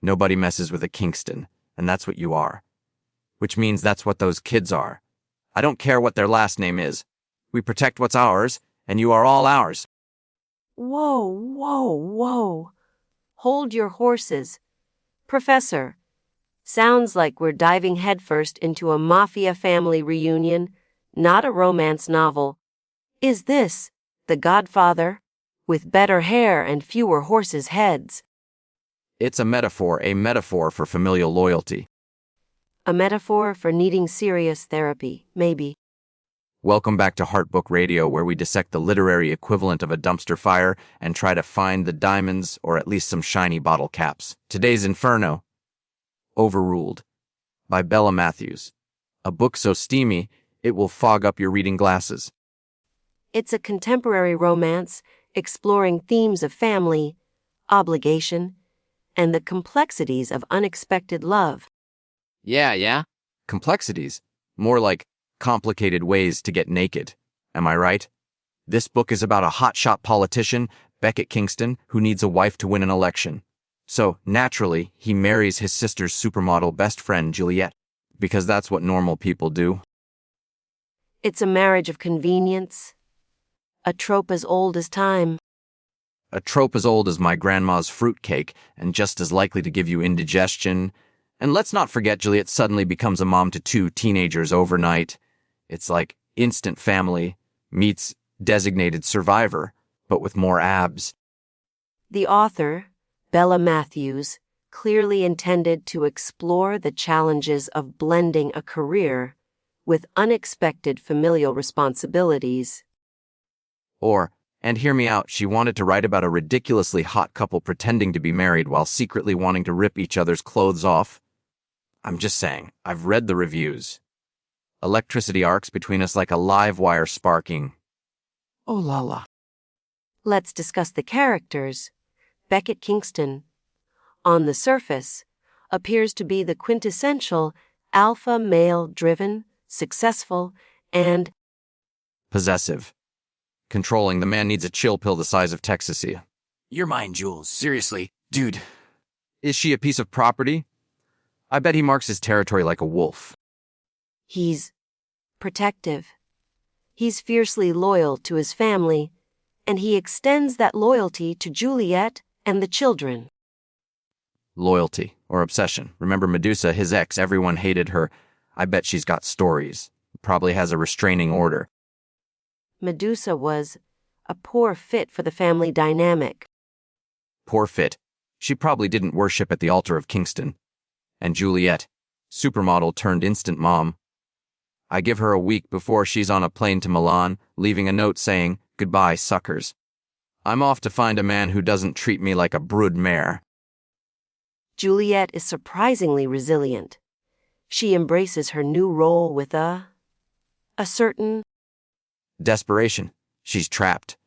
Nobody messes with a Kingston, and that's what you are. Which means that's what those kids are. I don't care what their last name is. We protect what's ours, and you are all ours. Whoa, whoa, whoa. Hold your horses. Professor, sounds like we're diving headfirst into a mafia family reunion, not a romance novel. Is this The Godfather, with better hair and fewer horses' heads? It's a metaphor for familial loyalty. A metaphor for needing serious therapy, maybe. Welcome back to Heartbook Radio, where we dissect the literary equivalent of a dumpster fire and try to find the diamonds or at least some shiny bottle caps. Today's Inferno, Overruled, by Bella Matthews. A book so steamy, it will fog up your reading glasses. It's a contemporary romance exploring themes of family, obligation, and the complexities of unexpected love. Yeah. Complexities. More like complicated ways to get naked. Am I right? This book is about a hotshot politician, Becket Kingston, who needs a wife to win an election. So, naturally, he marries his sister's supermodel best friend, Juliet, because that's what normal people do. It's a marriage of convenience, a trope as old as time. A trope as old as my grandma's fruitcake and just as likely to give you indigestion. And let's not forget Juliet suddenly becomes a mom to 2 teenagers overnight. It's like Instant Family meets Designated Survivor, but with more abs. The author, Bella Matthews, clearly intended to explore the challenges of blending a career with unexpected familial responsibilities. And hear me out, she wanted to write about a ridiculously hot couple pretending to be married while secretly wanting to rip each other's clothes off. I'm just saying, I've read the reviews. Electricity arcs between us like a live wire sparking. Oh la la. Let's discuss the characters. Becket Kingston, on the surface, appears to be the quintessential alpha male driven, successful, and possessive. Controlling. The man needs a chill pill the size of Texasia. You're mine, Jules. Seriously. Dude. Is she a piece of property? I bet he marks his territory like a wolf. He's protective. He's fiercely loyal to his family, and he extends that loyalty to Juliet and the children. Loyalty or obsession. Remember Medusa, his ex, everyone hated her. I bet she's got stories. Probably has a restraining order. Medusa was a poor fit for the family dynamic. Poor fit. She probably didn't worship at the altar of Kingston. And Juliet, supermodel turned instant mom. I give her a week before she's on a plane to Milan, leaving a note saying, "Goodbye, suckers. I'm off to find a man who doesn't treat me like a brood mare." Juliet is surprisingly resilient. She embraces her new role with a certain desperation. She's trapped.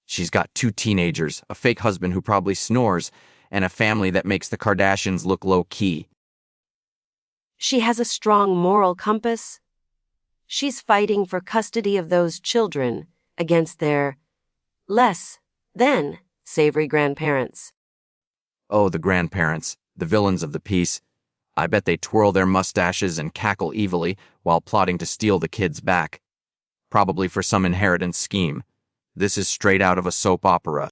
She's got 2 teenagers, a fake husband who probably snores, and a family that makes the Kardashians look low-key. She has a strong moral compass. She's fighting for custody of those children against their less than savory grandparents. Oh, the grandparents, the villains of the piece. I bet they twirl their mustaches and cackle evilly while plotting to steal the kids back. Probably for some inheritance scheme. This is straight out of a soap opera.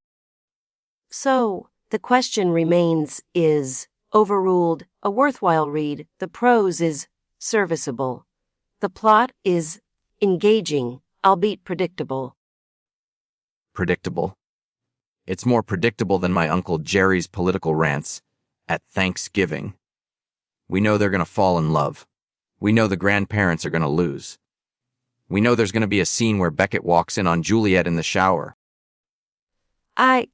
So, the question remains, is Overruled a worthwhile read? The prose is serviceable. The plot is engaging, albeit predictable. Predictable. It's more predictable than my Uncle Jerry's political rants at Thanksgiving. We know they're going to fall in love. We know the grandparents are going to lose. We know there's going to be a scene where Becket walks in on Juliet in the shower. I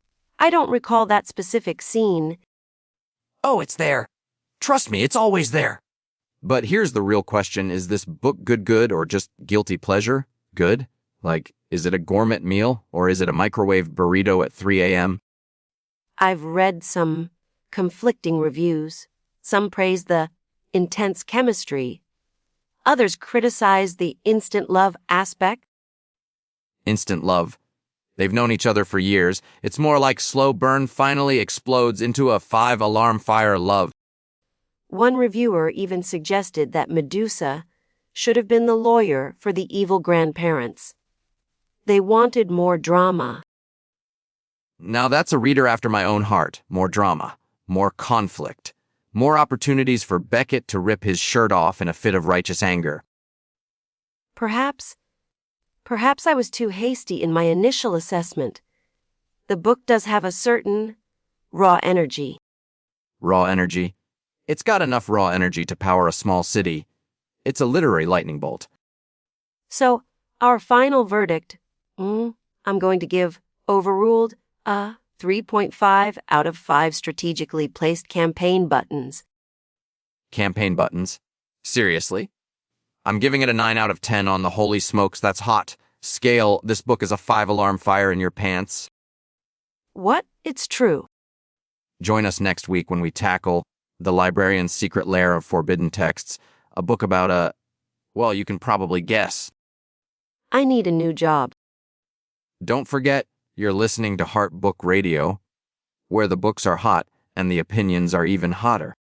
don't recall that specific scene. Oh, it's there. Trust me, it's always there. But here's the real question. Is this book good or just guilty pleasure? Good? Like, is it a gourmet meal or is it a microwave burrito at 3 a.m.? I've read some conflicting reviews. Some praise the intense chemistry. Others criticize the instant love aspect. Instant love. They've known each other for years. It's more like slow burn finally explodes into a 5-alarm fire love. One reviewer even suggested that Medusa should have been the lawyer for the evil grandparents. They wanted more drama. Now that's a reader after my own heart. More drama, more conflict, more opportunities for Becket to rip his shirt off in a fit of righteous anger. Perhaps I was too hasty in my initial assessment. The book does have a certain raw energy. Raw energy? It's got enough raw energy to power a small city. It's a literary lightning bolt. So, our final verdict, I'm going to give Overruled a 3.5 out of 5 strategically placed campaign buttons. Campaign buttons? Seriously? I'm giving it a 9 out of 10 on the holy smokes, that's hot scale. This book is a 5-alarm fire in your pants. What? It's true. Join us next week when we tackle The Librarian's Secret Lair of Forbidden Texts, a book about well, you can probably guess. I need a new job. Don't forget, you're listening to Heart Book Radio, where the books are hot and the opinions are even hotter.